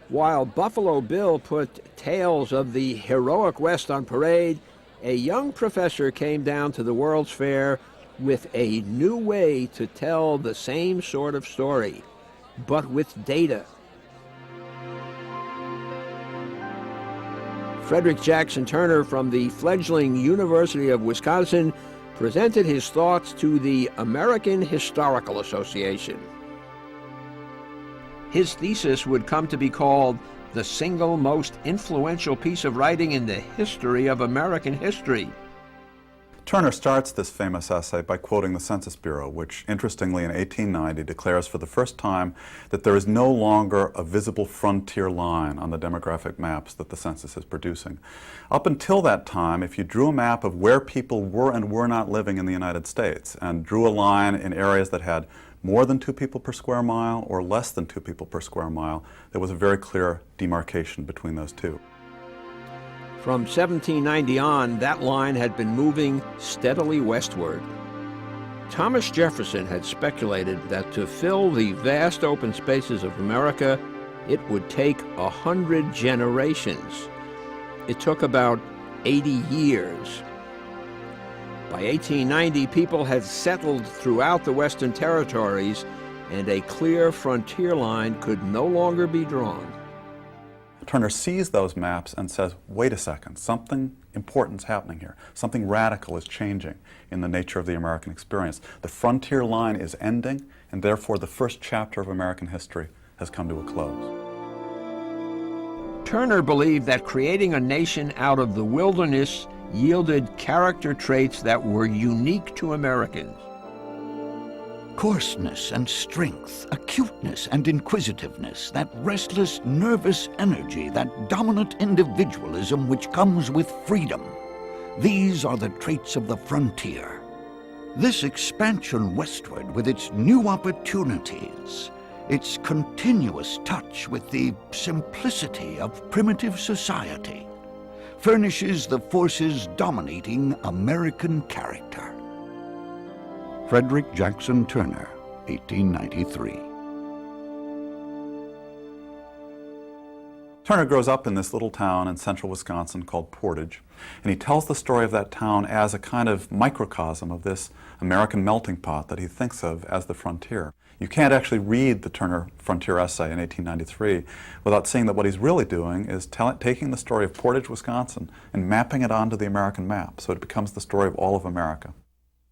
While Buffalo Bill put tales of the heroic West on parade, a young professor came down to the World's Fair with a new way to tell the same sort of story, but with data. Frederick Jackson Turner from the fledgling University of Wisconsin presented his thoughts to the American Historical Association. His thesis would come to be called the single most influential piece of writing in the history of American history. Turner starts this famous essay by quoting the Census Bureau, which interestingly in 1890 declares for the first time that there is no longer a visible frontier line on the demographic maps that the census is producing. Up until that time, if you drew a map of where people were and were not living in the United States and drew a line in areas that had more than 2 people per square mile or less than 2 people per square mile, there was a very clear demarcation between those two. From 1790 on, that line had been moving steadily westward. Thomas Jefferson had speculated that to fill the vast open spaces of America, it would take 100 generations. It took about 80 years. By 1890, people had settled throughout the Western territories, and a clear frontier line could no longer be drawn. Turner sees those maps and says, wait a second, something important is happening here. Something radical is changing in the nature of the American experience. The frontier line is ending, and therefore the first chapter of American history has come to a close. Turner believed that creating a nation out of the wilderness yielded character traits that were unique to Americans. Coarseness and strength, acuteness and inquisitiveness, that restless, nervous energy, that dominant individualism which comes with freedom. These are the traits of the frontier. This expansion westward with its new opportunities, its continuous touch with the simplicity of primitive society, furnishes the forces dominating American character. Frederick Jackson Turner, 1893. Turner grows up in this little town in central Wisconsin called Portage, and he tells the story of that town as a kind of microcosm of this American melting pot that he thinks of as the frontier. You can't actually read the Turner Frontier essay in 1893 without seeing that what he's really doing is taking the story of Portage, Wisconsin, and mapping it onto the American map, so it becomes the story of all of America.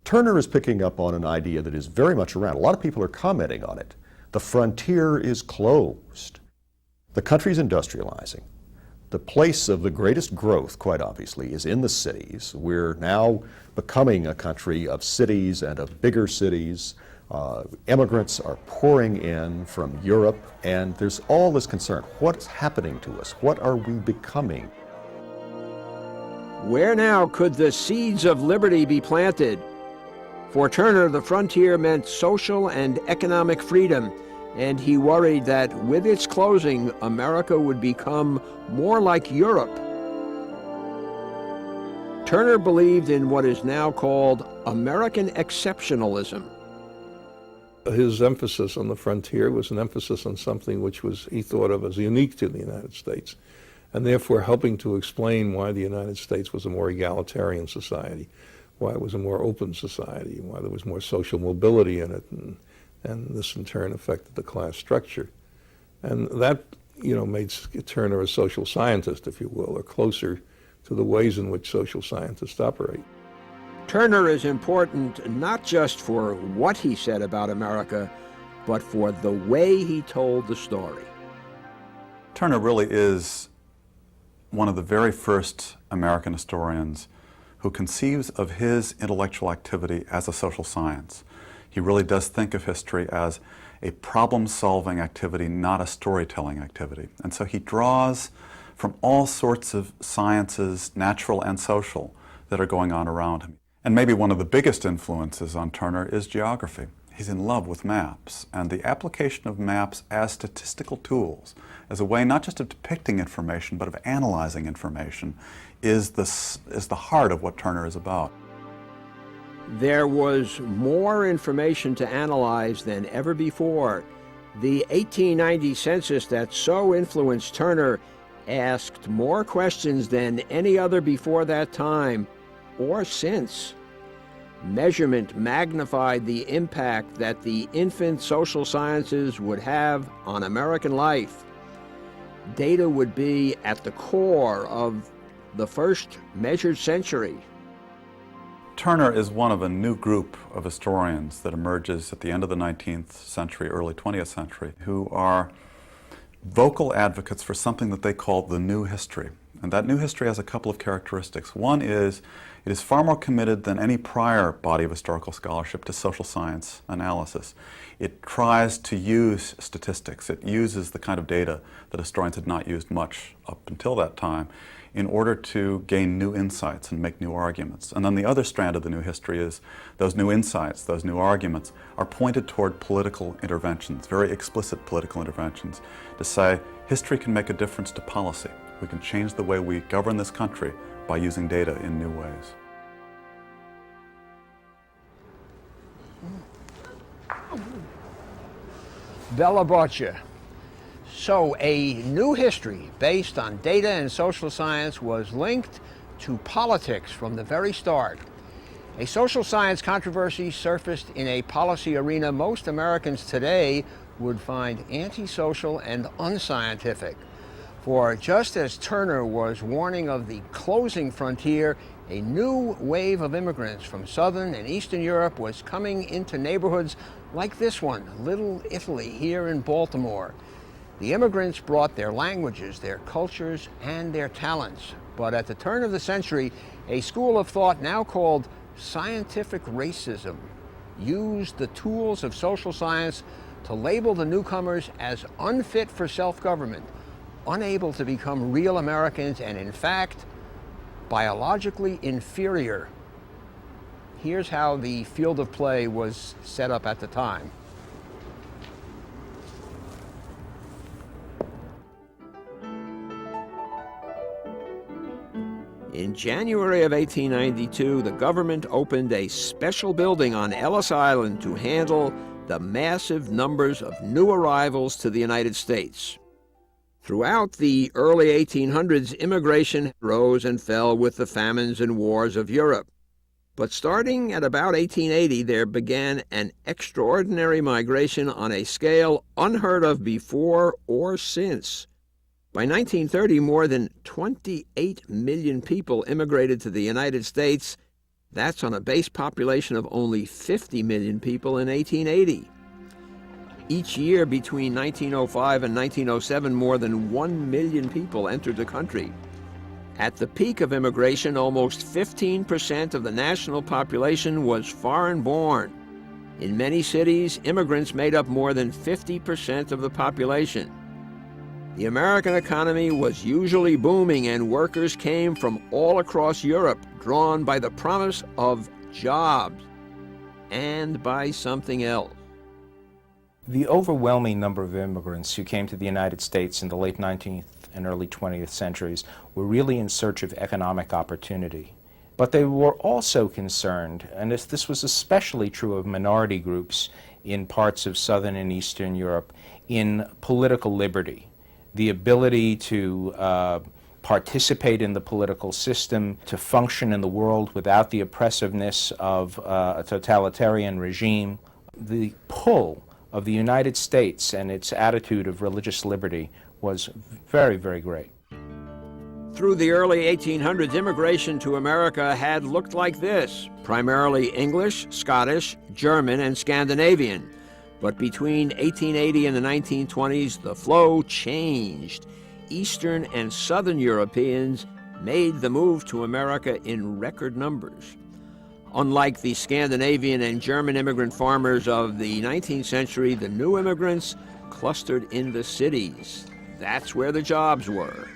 Turner is picking up on an idea that is very much around. A lot of people are commenting on it. The frontier is closed. The country's industrializing. The place of the greatest growth, quite obviously, is in the cities. We're now becoming a country of cities and of bigger cities. Immigrants are pouring in from Europe, and there's all this concern. What's happening to us? What are we becoming? Where now could the seeds of liberty be planted? For Turner, the frontier meant social and economic freedom, and he worried that with its closing, America would become more like Europe. Turner believed in what is now called American exceptionalism. His emphasis on the frontier was an emphasis on something which he thought of as unique to the United States, and therefore helping to explain why the United States was a more egalitarian society, why it was a more open society, why there was more social mobility in it, and this in turn affected the class structure. And that, made Turner a social scientist, if you will, or closer to the ways in which social scientists operate. Turner is important not just for what he said about America, but for the way he told the story. Turner really is one of the very first American historians who conceives of his intellectual activity as a social science. He really does think of history as a problem-solving activity, not a storytelling activity. And so he draws from all sorts of sciences, natural and social, that are going on around him. And maybe one of the biggest influences on Turner is geography. He's in love with maps, and the application of maps as statistical tools, as a way not just of depicting information, but of analyzing information, is the heart of what Turner is about. There was more information to analyze than ever before, The 1890 census that so influenced Turner asked more questions than any other before that time or since. Measurement magnified the impact that the infant social sciences would have on American life. Data would be at the core of the first measured century. Turner is one of a new group of historians that emerges at the end of the 19th century, early 20th century, who are vocal advocates for something that they call the new history. And that new history has a couple of characteristics. One is it is far more committed than any prior body of historical scholarship to social science analysis. It tries to use statistics. It uses the kind of data that historians had not used much up until that time in order to gain new insights and make new arguments. And then the other strand of the new history is those new insights, those new arguments, are pointed toward political interventions, very explicit political interventions, to say history can make a difference to policy. We can change the way we govern this country by using data in new ways. Bella Boccia. So a new history based on data and social science was linked to politics from the very start. A social science controversy surfaced in a policy arena most Americans today would find antisocial and unscientific. For just as Turner was warning of the closing frontier, a new wave of immigrants from Southern and Eastern Europe was coming into neighborhoods like this one, Little Italy, here in Baltimore. The immigrants brought their languages, their cultures, and their talents. But at the turn of the century, a school of thought now called scientific racism used the tools of social science to label the newcomers as unfit for self-government, unable to become real Americans, and in fact, biologically inferior. Here's how the field of play was set up at the time. In January of 1892, the government opened a special building on Ellis Island to handle the massive numbers of new arrivals to the United States. Throughout the early 1800s, immigration rose and fell with the famines and wars of Europe. But starting at about 1880, there began an extraordinary migration on a scale unheard of before or since. By 1930, more than 28 million people immigrated to the United States. That's on a base population of only 50 million people in 1880. Each year between 1905 and 1907, more than 1 million people entered the country. At the peak of immigration, almost 15% of the national population was foreign-born. In many cities, immigrants made up more than 50% of the population. The American economy was usually booming, and workers came from all across Europe, drawn by the promise of jobs and by something else. The overwhelming number of immigrants who came to the United States in the late 19th and early 20th centuries were really in search of economic opportunity. But they were also concerned, and this was especially true of minority groups in parts of Southern and Eastern Europe, in political liberty. The ability to participate in the political system, to function in the world without the oppressiveness of a totalitarian regime. The pull of the United States and its attitude of religious liberty was very, very great. Through the early 1800s, immigration to America had looked like this: primarily English, Scottish, German, and Scandinavian. But between 1880 and the 1920s, the flow changed. Eastern and Southern Europeans made the move to America in record numbers. Unlike the Scandinavian and German immigrant farmers of the 19th century, the new immigrants clustered in the cities. That's where the jobs were.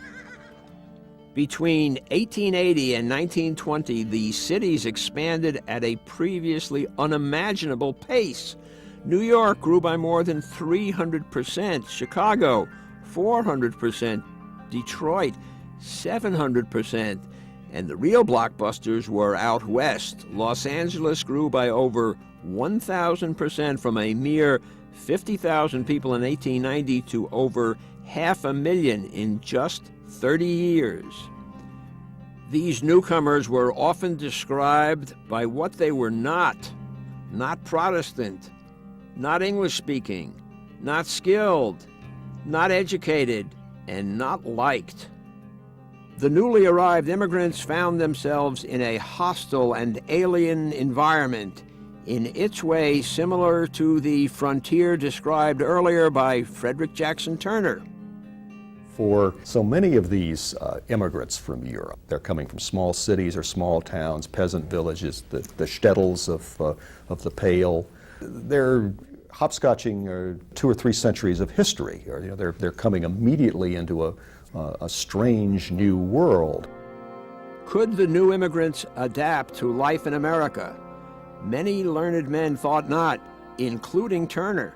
Between 1880 and 1920, the cities expanded at a previously unimaginable pace. New York grew by more than 300%, Chicago 400%, Detroit 700%, and the real blockbusters were out west. Los Angeles grew by over 1,000% from a mere 50,000 people in 1890 to over 500,000 in just 30 years. These newcomers were often described by what they were not Protestant, not English-speaking, not skilled, not educated, and not liked. The newly arrived immigrants found themselves in a hostile and alien environment, in its way similar to the frontier described earlier by Frederick Jackson Turner. For so many of these immigrants from Europe, they're coming from small cities or small towns, peasant villages, the shtetls of the Pale. They're hopscotching 2 or 3 centuries of history. Or, they're coming immediately into a strange new world. Could the new immigrants adapt to life in America? Many learned men thought not, including Turner.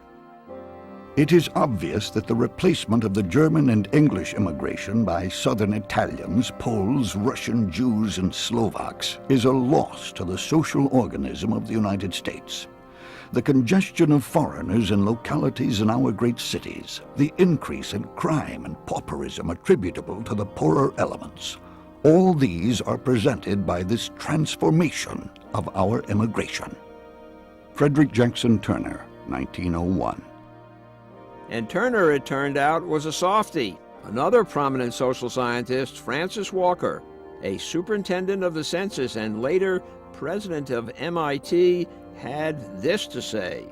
It is obvious that the replacement of the German and English immigration by Southern Italians, Poles, Russian Jews, and Slovaks is a loss to the social organism of the United States. The congestion of foreigners in localities in our great cities, the increase in crime and pauperism attributable to the poorer elements, all these are presented by this transformation of our immigration. Frederick Jackson Turner, 1901. And Turner, it turned out, was a softy. Another prominent social scientist, Francis Walker, a superintendent of the census and later president of MIT, had this to say.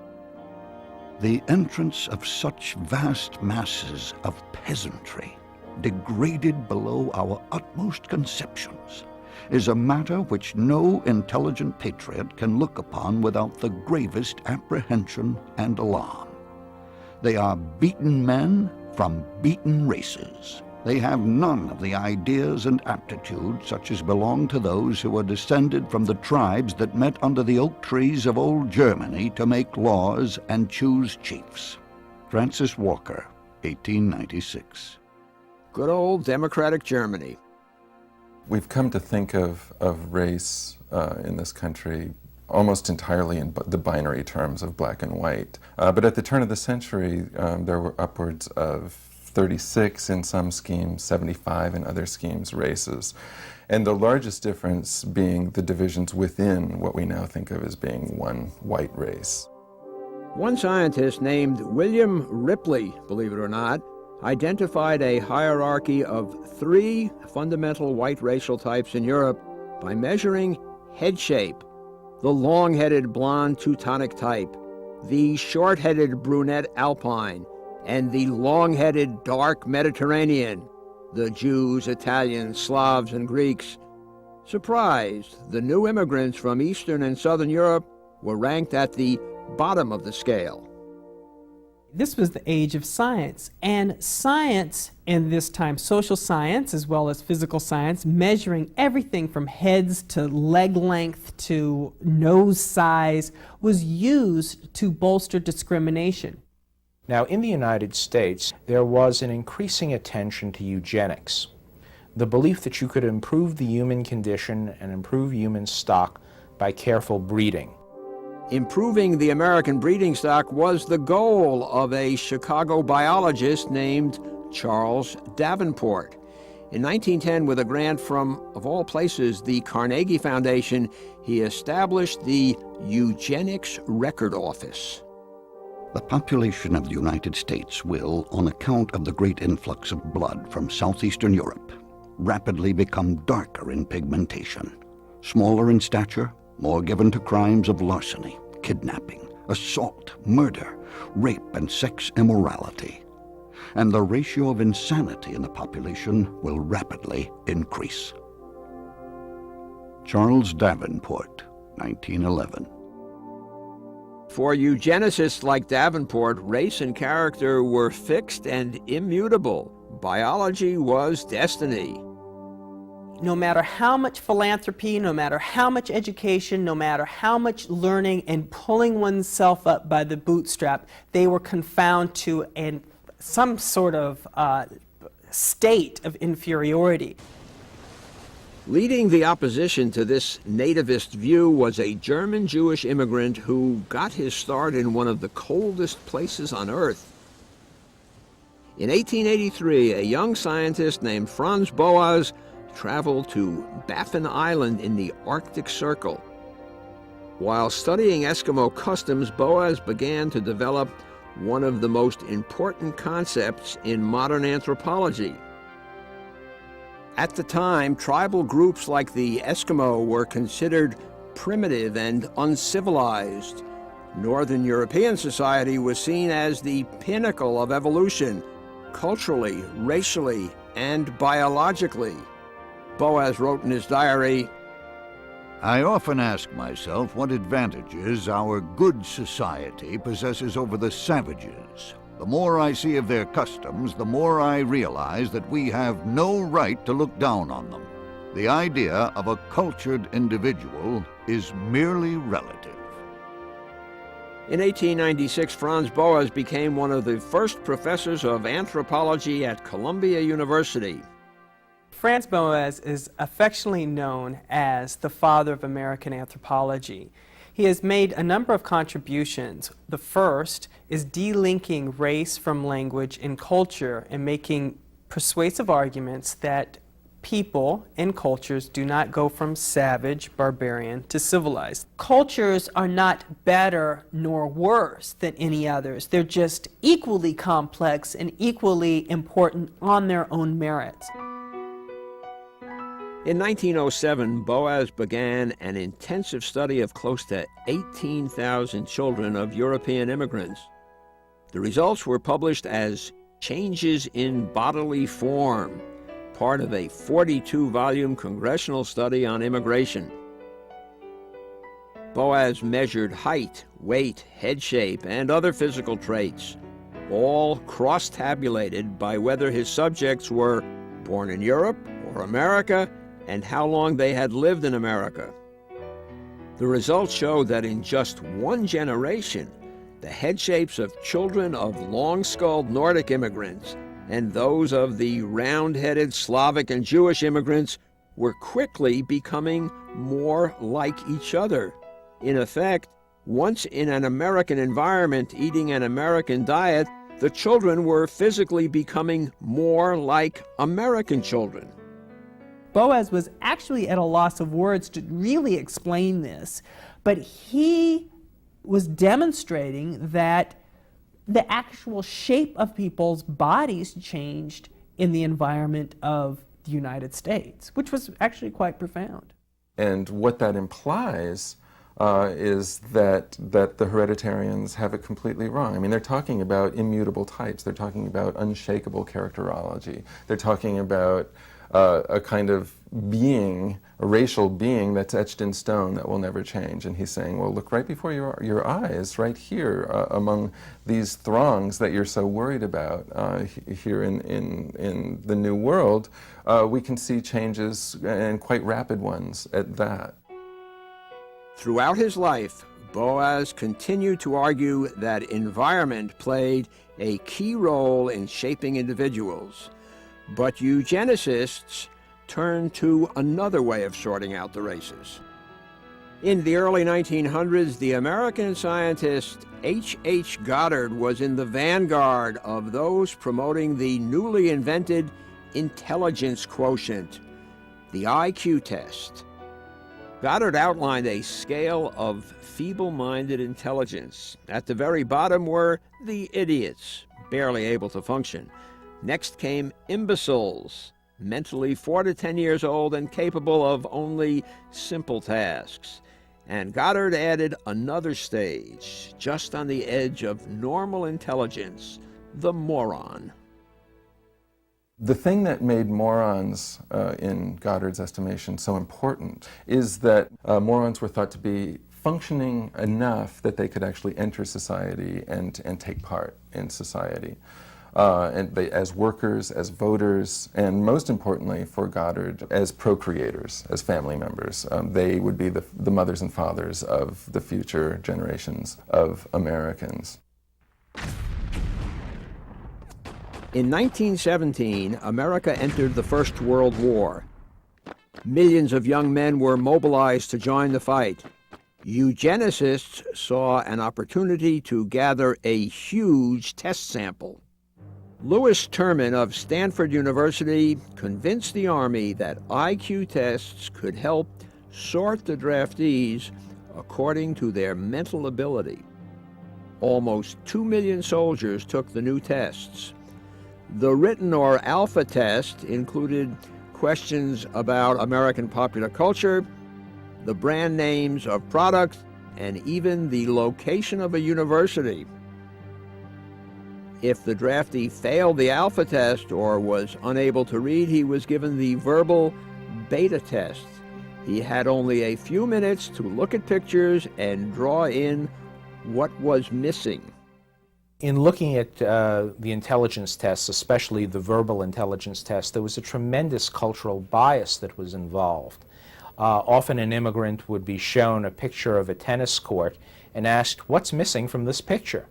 The entrance of such vast masses of peasantry, degraded below our utmost conceptions, is a matter which no intelligent patriot can look upon without the gravest apprehension and alarm. They are beaten men from beaten races. They have none of the ideas and aptitudes such as belong to those who are descended from the tribes that met under the oak trees of old Germany to make laws and choose chiefs. Francis Walker, 1896. Good old democratic Germany. We've come to think of race in this country almost entirely in the binary terms of black and white. But at the turn of the century, there were upwards of 36 in some schemes, 75 in other schemes, races. And the largest difference being the divisions within what we now think of as being one white race. One scientist named William Ripley, believe it or not, identified a hierarchy of 3 fundamental white racial types in Europe by measuring head shape: the long-headed blonde Teutonic type, the short-headed brunette Alpine, and the long-headed dark Mediterranean, the Jews, Italians, Slavs, and Greeks. Surprised, the new immigrants from Eastern and Southern Europe were ranked at the bottom of the scale. This was the age of science, and science in this time, social science as well as physical science, measuring everything from heads to leg length to nose size, was used to bolster discrimination. Now, in the United States, there was an increasing attention to eugenics, the belief that you could improve the human condition and improve human stock by careful breeding. Improving the American breeding stock was the goal of a Chicago biologist named Charles Davenport. In 1910, with a grant from, of all places, the Carnegie Foundation, he established the Eugenics Record Office. The population of the United States will, on account of the great influx of blood from southeastern Europe, rapidly become darker in pigmentation, smaller in stature, more given to crimes of larceny, kidnapping, assault, murder, rape, and sex immorality. And the ratio of insanity in the population will rapidly increase. Charles Davenport, 1911. For eugenicists like Davenport, race and character were fixed and immutable. Biology was destiny. No matter how much philanthropy, no matter how much education, no matter how much learning and pulling oneself up by the bootstrap, they were confounded to some sort of state of inferiority. Leading the opposition to this nativist view was a German Jewish immigrant who got his start in one of the coldest places on Earth. In 1883, a young scientist named Franz Boas traveled to Baffin Island in the Arctic Circle. While studying Eskimo customs, Boas began to develop one of the most important concepts in modern anthropology. At the time, tribal groups like the Eskimo were considered primitive and uncivilized. Northern European society was seen as the pinnacle of evolution, culturally, racially, and biologically. Boas wrote in his diary, I often ask myself what advantages our good society possesses over the savages. The more I see of their customs, the more I realize that we have no right to look down on them. The idea of a cultured individual is merely relative. In 1896, Franz Boas became one of the first professors of anthropology at Columbia University. Franz Boas is affectionately known as the father of American anthropology. He has made a number of contributions. The first is delinking race from language and culture and making persuasive arguments that people and cultures do not go from savage, barbarian to civilized. Cultures are not better nor worse than any others. They're just equally complex and equally important on their own merits. In 1907, Boas began an intensive study of close to 18,000 children of European immigrants. The results were published as Changes in Bodily Form, part of a 42-volume congressional study on immigration. Boas measured height, weight, head shape, and other physical traits, all cross-tabulated by whether his subjects were born in Europe or America, and how long they had lived in America. The results showed that in just one generation, the head shapes of children of long-skulled Nordic immigrants and those of the round-headed Slavic and Jewish immigrants were quickly becoming more like each other. In effect, once in an American environment eating an American diet, the children were physically becoming more like American children. Boas was actually at a loss of words to really explain this, but he was demonstrating that the actual shape of people's bodies changed in the environment of the United States, which was actually quite profound. And what that implies is that the hereditarians have it completely wrong. I mean, they're talking about immutable types. They're talking about unshakable characterology. They're talking about a kind of being, a racial being that's etched in stone that will never change. And he's saying, well, look right before your eyes, right here, among these throngs that you're so worried about here in the New World, we can see changes, and quite rapid ones at that. Throughout his life, Boas continued to argue that environment played a key role in shaping individuals. But eugenicists turned to another way of sorting out the races. In the early 1900s, the American scientist H. Goddard was in the vanguard of those promoting the newly invented intelligence quotient, the IQ test. Goddard outlined a scale of feeble-minded intelligence. At the very bottom were the idiots, barely able to function. Next came imbeciles, mentally 4 to 10 years old and capable of only simple tasks. And Goddard added another stage, just on the edge of normal intelligence, the moron. The thing that made morons, in Goddard's estimation, so important is that morons were thought to be functioning enough that they could actually enter society and take part in society. And they, as workers, as voters, and most importantly for Goddard, as procreators, as family members. They would be the mothers and fathers of the future generations of Americans. In 1917, America entered the First World War. Millions of young men were mobilized to join the fight. Eugenicists saw an opportunity to gather a huge test sample. Lewis Terman of Stanford University convinced the Army that IQ tests could help sort the draftees according to their mental ability. Almost 2 million soldiers took the new tests. The written or alpha test included questions about American popular culture, the brand names of products, and even the location of a university. If the draftee failed the alpha test or was unable to read, he was given the verbal beta test. He had only a few minutes to look at pictures and draw in what was missing. In looking at the intelligence tests, especially the verbal intelligence test, there was a tremendous cultural bias that was involved. Often an immigrant would be shown a picture of a tennis court and asked, "What's missing from this picture?"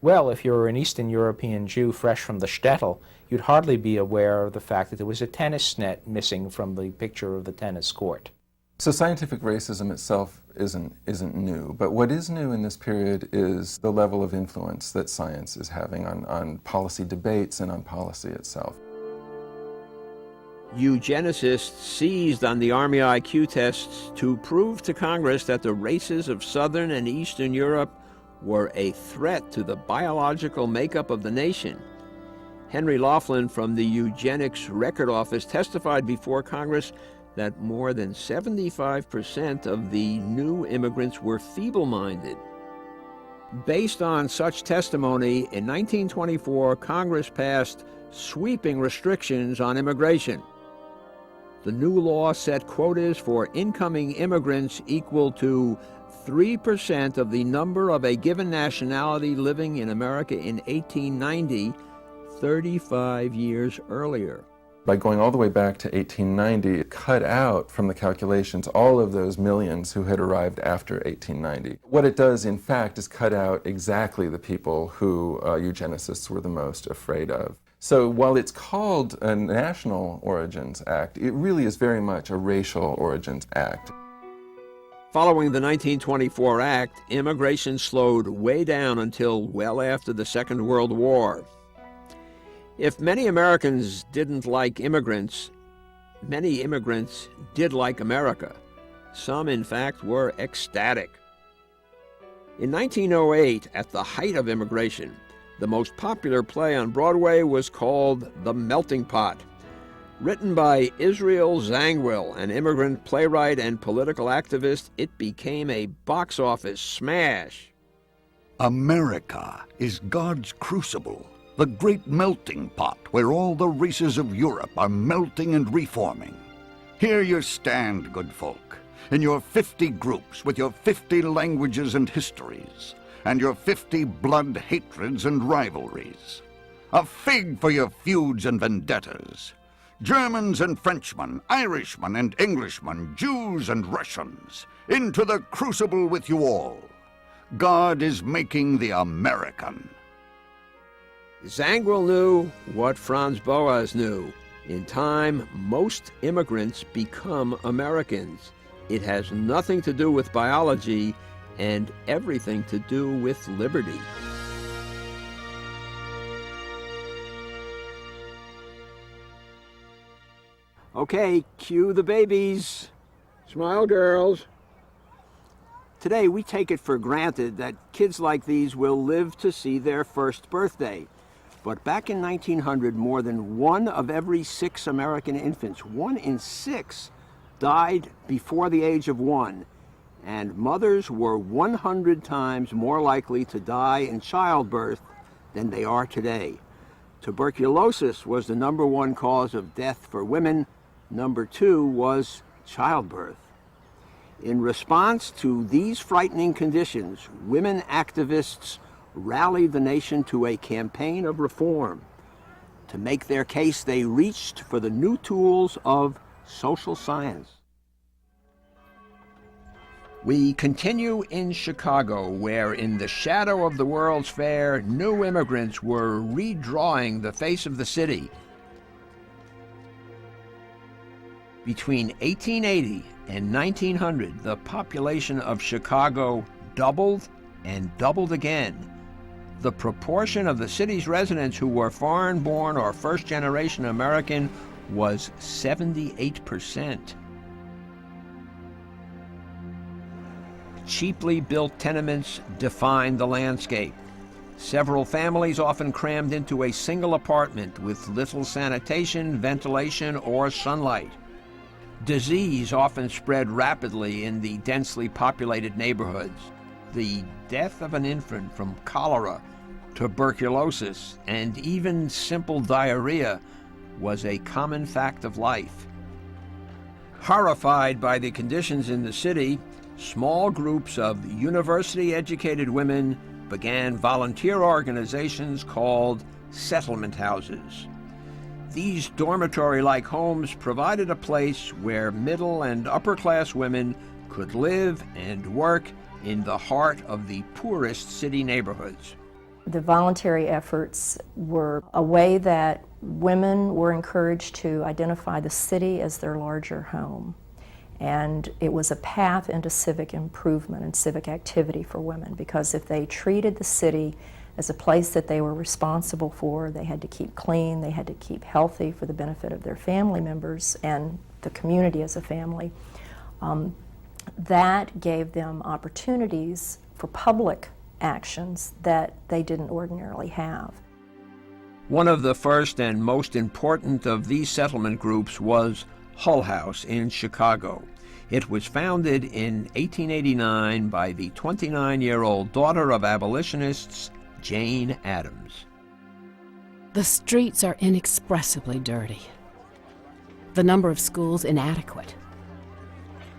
Well, if you were an Eastern European Jew fresh from the shtetl, you'd hardly be aware of the fact that there was a tennis net missing from the picture of the tennis court. So scientific racism itself isn't new, but what is new in this period is the level of influence that science is having on policy debates and on policy itself. Eugenicists seized on the Army IQ tests to prove to Congress that the races of Southern and Eastern Europe were a threat to the biological makeup of the nation. Henry Laughlin from the Eugenics Record Office testified before Congress that more than 75% of the new immigrants were feeble-minded. Based on such testimony, in 1924, Congress passed sweeping restrictions on immigration. The new law set quotas for incoming immigrants equal to 3% of the number of a given nationality living in America in 1890, 35 years earlier. By going all the way back to 1890, it cut out from the calculations all of those millions who had arrived after 1890. What it does, in fact, is cut out exactly the people who eugenicists were the most afraid of. So while it's called a National Origins Act, it really is very much a racial origins act. Following the 1924 Act, immigration slowed way down until well after the Second World War. If many Americans didn't like immigrants, many immigrants did like America. Some, in fact, were ecstatic. In 1908, at the height of immigration, the most popular play on Broadway was called The Melting Pot. Written by Israel Zangwill, an immigrant playwright and political activist, it became a box office smash. America is God's crucible, the great melting pot where all the races of Europe are melting and reforming. Here you stand, good folk, in your 50 groups with your 50 languages and histories, and your 50 blood hatreds and rivalries. A fig for your feuds and vendettas. Germans and Frenchmen, Irishmen and Englishmen, Jews and Russians, into the crucible with you all. God is making the American. Zangwill knew what Franz Boas knew. In time, most immigrants become Americans. It has nothing to do with biology and everything to do with liberty. Okay, cue the babies. Smile, girls. Today, we take it for granted that kids like these will live to see their first birthday. But back in 1900, more than 1 of every 6 American infants, 1 in 6, died before the age of 1. And mothers were 100 times more likely to die in childbirth than they are today. Tuberculosis was the #1 cause of death for women. #2 was childbirth. In response to these frightening conditions, women activists rallied the nation to a campaign of reform. To make their case, they reached for the new tools of social science. We continue in Chicago, where in the shadow of the World's Fair, new immigrants were redrawing the face of the city. Between 1880 and 1900, the population of Chicago doubled and doubled again. The proportion of the city's residents who were foreign-born or first-generation American was 78%. Cheaply built tenements defined the landscape. Several families often crammed into a single apartment with little sanitation, ventilation, or sunlight. Disease often spread rapidly in the densely populated neighborhoods. The death of an infant from cholera, tuberculosis, and even simple diarrhea was a common fact of life. Horrified by the conditions in the city, small groups of university-educated women began volunteer organizations called settlement houses. These dormitory-like homes provided a place where middle and upper-class women could live and work in the heart of the poorest city neighborhoods. The voluntary efforts were a way that women were encouraged to identify the city as their larger home. And it was a path into civic improvement and civic activity for women, because if they treated the city as a place that they were responsible for, they had to keep clean, they had to keep healthy for the benefit of their family members and the community as a family, that gave them opportunities for public actions that they didn't ordinarily have. One of the first and most important of these settlement groups was Hull House in Chicago. It was founded in 1889 by the 29-year-old daughter of abolitionists, Jane Addams. The streets are inexpressibly dirty. The number of schools inadequate.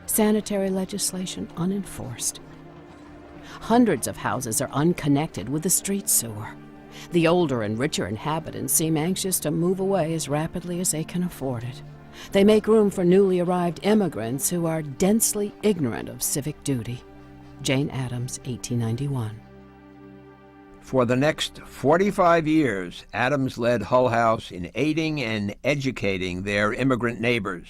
Sanitary legislation unenforced. Hundreds of houses are unconnected with the street sewer. The older and richer inhabitants seem anxious to move away as rapidly as they can afford it. They make room for newly arrived immigrants who are densely ignorant of civic duty. Jane Addams, 1891. For the next 45 years, Addams led Hull House in aiding and educating their immigrant neighbors.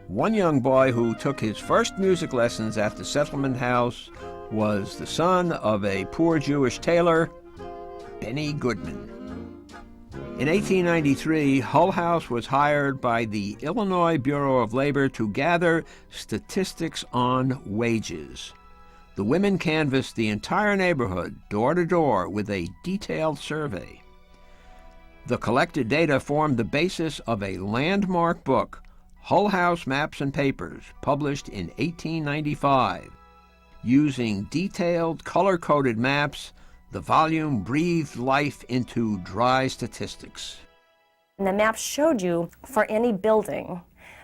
One young boy who took his first music lessons at the settlement house was the son of a poor Jewish tailor, Benny Goodman. In 1893, Hull House was hired by the Illinois Bureau of Labor to gather statistics on wages. The women canvassed the entire neighborhood, door to door, with a detailed survey. The collected data formed the basis of a landmark book, Hull House Maps and Papers, published in 1895. Using detailed, color-coded maps, the volume breathed life into dry statistics. And the map showed you, for any building,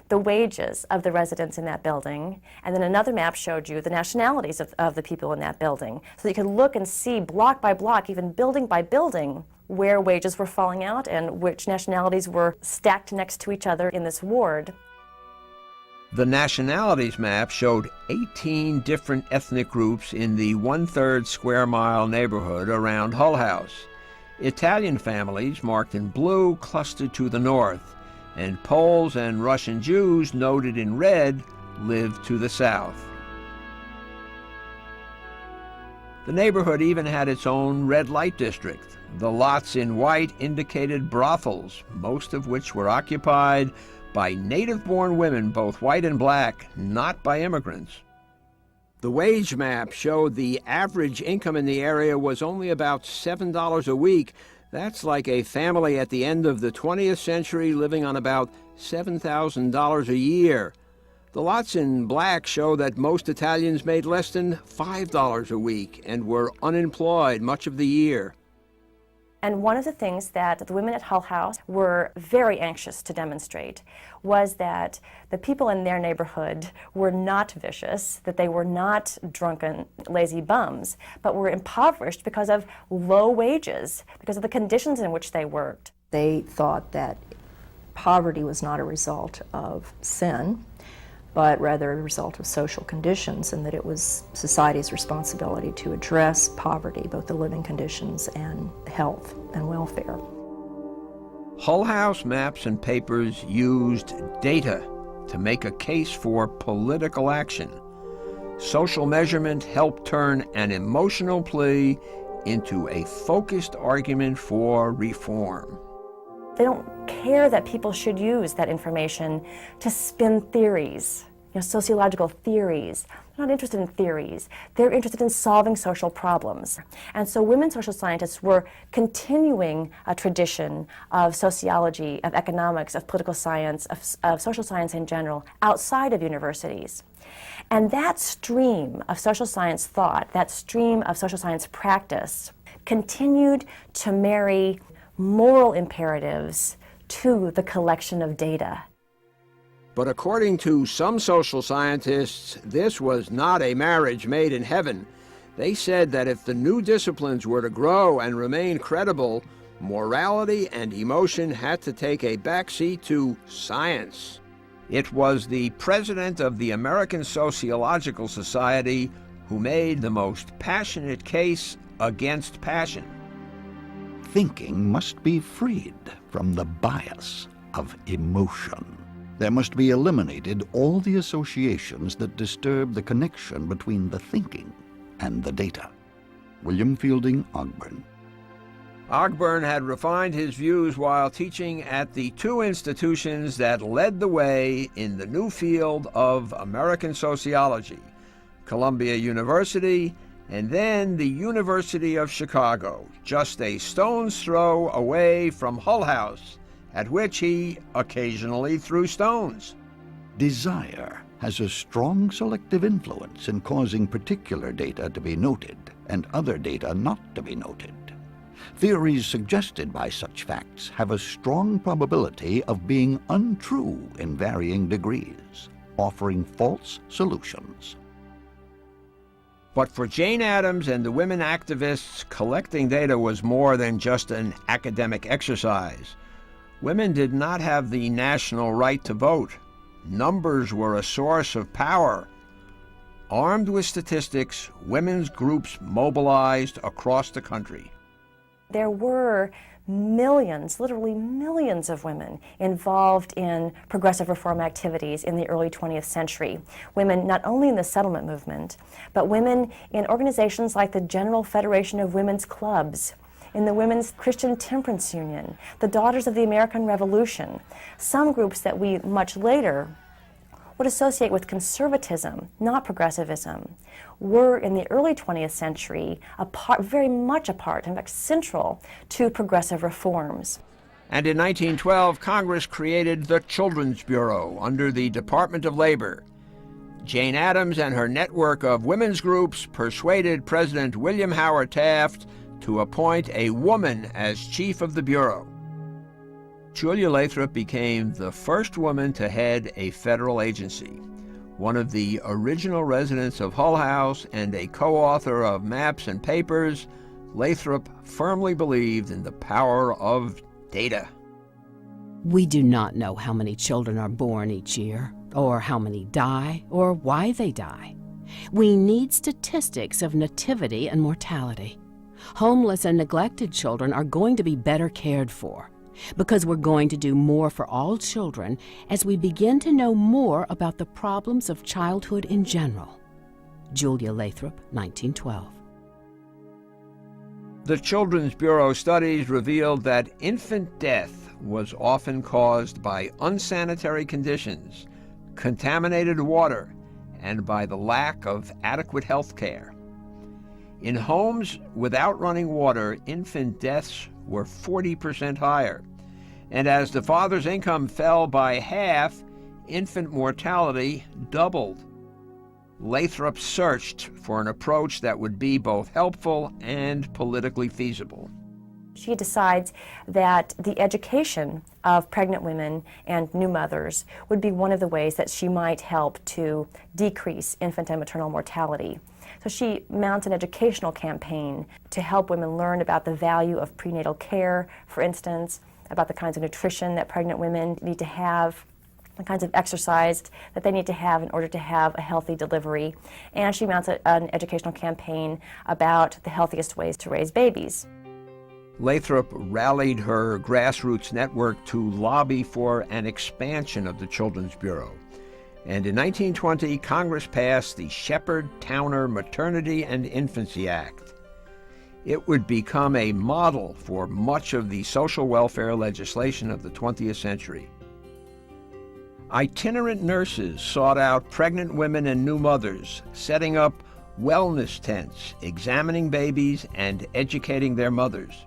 the wages of the residents in that building, and then another map showed you the nationalities of the people in that building. So you could look and see block by block, even building by building, where wages were falling out and which nationalities were stacked next to each other in this ward. The nationalities map showed 18 different ethnic groups in the 1/3 square mile neighborhood around Hull House. Italian families, marked in blue, clustered to the north, and Poles and Russian Jews, noted in red, lived to the south. The neighborhood even had its own red light district. The lots in white indicated brothels, most of which were occupied by native-born women, both white and black, not by immigrants. The wage map showed the average income in the area was only about $7 a week. That's like a family at the end of the 20th century living on about $7,000 a year. The lots in black show that most Italians made less than $5 a week and were unemployed much of the year. And one of the things that the women at Hull House were very anxious to demonstrate was that the people in their neighborhood were not vicious, that they were not drunken, lazy bums, but were impoverished because of low wages, because of the conditions in which they worked. They thought that poverty was not a result of sin, but rather a result of social conditions, and that it was society's responsibility to address poverty, both the living conditions and health and welfare. Hull House Maps and Papers used data to make a case for political action. Social measurement helped turn an emotional plea into a focused argument for reform. They don't care that people should use that information to spin theories, sociological theories. They're not interested in theories. They're interested in solving social problems. And so women social scientists were continuing a tradition of sociology, of economics, of political science, of social science in general, outside of universities. And that stream of social science thought, that stream of social science practice, continued to marry moral imperatives to the collection of data. But according to some social scientists, this was not a marriage made in heaven. They said that if the new disciplines were to grow and remain credible, morality and emotion had to take a backseat to science. It was the president of the American Sociological Society who made the most passionate case against passion. Thinking must be freed from the bias of emotion. There must be eliminated all the associations that disturb the connection between the thinking and the data. William Fielding Ogburn. Ogburn had refined his views while teaching at the two institutions that led the way in the new field of American sociology, Columbia University and then the University of Chicago, just a stone's throw away from Hull House, at which he occasionally threw stones. Desire has a strong selective influence in causing particular data to be noted and other data not to be noted. Theories suggested by such facts have a strong probability of being untrue in varying degrees, offering false solutions. But for Jane Addams and the women activists, collecting data was more than just an academic exercise. Women did not have the national right to vote. Numbers were a source of power. Armed with statistics, women's groups mobilized across the country. There were millions, literally millions of women involved in progressive reform activities in the early 20th century. Women not only in the settlement movement, but women in organizations like the General Federation of Women's Clubs, in the Women's Christian Temperance Union, the Daughters of the American Revolution, some groups that we much later would associate with conservatism, not progressivism, were in the early 20th century very much a part, in fact central, to progressive reforms. And in 1912, Congress created the Children's Bureau under the Department of Labor. Jane Addams and her network of women's groups persuaded President William Howard Taft to appoint a woman as chief of the Bureau. Julia Lathrop became the first woman to head a federal agency. One of the original residents of Hull House and a co-author of Maps and Papers, Lathrop firmly believed in the power of data. We do not know how many children are born each year, or how many die, or why they die. We need statistics of nativity and mortality. Homeless and neglected children are going to be better cared for, because we're going to do more for all children as we begin to know more about the problems of childhood in general. Julia Lathrop, 1912. The Children's Bureau studies revealed that infant death was often caused by unsanitary conditions, contaminated water, and by the lack of adequate health care. In homes without running water, infant deaths were 40% higher. And as the father's income fell by half, infant mortality doubled. Lathrop searched for an approach that would be both helpful and politically feasible. She decides that the education of pregnant women and new mothers would be one of the ways that she might help to decrease infant and maternal mortality. So she mounts an educational campaign to help women learn about the value of prenatal care, for instance, about the kinds of nutrition that pregnant women need to have, the kinds of exercise that they need to have in order to have a healthy delivery. And she mounts an educational campaign about the healthiest ways to raise babies. Lathrop rallied her grassroots network to lobby for an expansion of the Children's Bureau. And in 1920, Congress passed the Shepherd-Towner Maternity and Infancy Act. It would become a model for much of the social welfare legislation of the 20th century. Itinerant nurses sought out pregnant women and new mothers, setting up wellness tents, examining babies, and educating their mothers.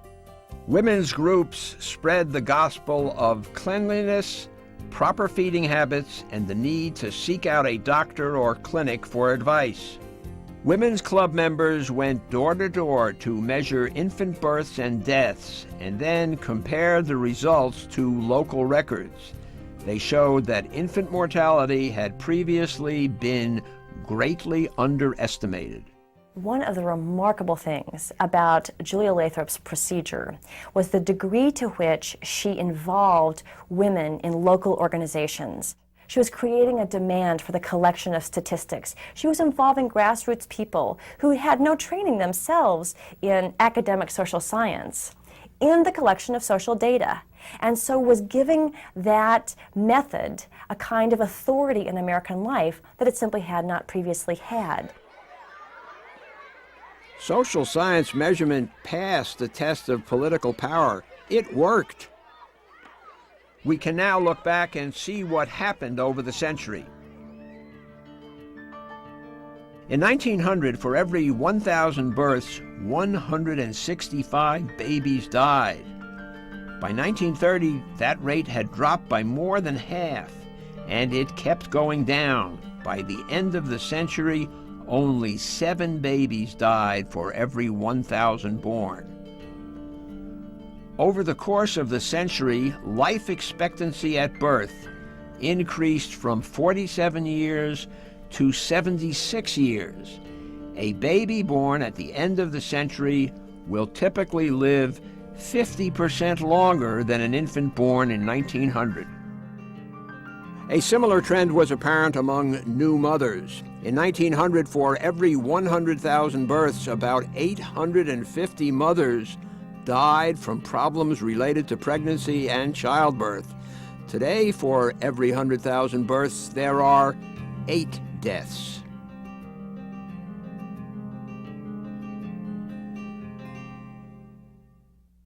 Women's groups spread the gospel of cleanliness, proper feeding habits, and the need to seek out a doctor or clinic for advice. Women's club members went door to door to measure infant births and deaths and then compare the results to local records. They showed that infant mortality had previously been greatly underestimated. One of the remarkable things about Julia Lathrop's procedure was the degree to which she involved women in local organizations. She was creating a demand for the collection of statistics. She was involving grassroots people who had no training themselves in academic social science in the collection of social data, and so was giving that method a kind of authority in American life that it simply had not previously had. Social science measurement passed the test of political power. It worked. We can now look back and see what happened over the century. In 1900, for every 1,000 births, 165 babies died. By 1930, that rate had dropped by more than half, and it kept going down. By the end of the century, only 7 babies died for every 1,000 born. Over the course of the century, life expectancy at birth increased from 47 years to 76 years. A baby born at the end of the century will typically live 50% longer than an infant born in 1900. A similar trend was apparent among new mothers. In 1900, for every 100,000 births, about 850 mothers died from problems related to pregnancy and childbirth. Today, for every 100,000 births, there are 8 deaths.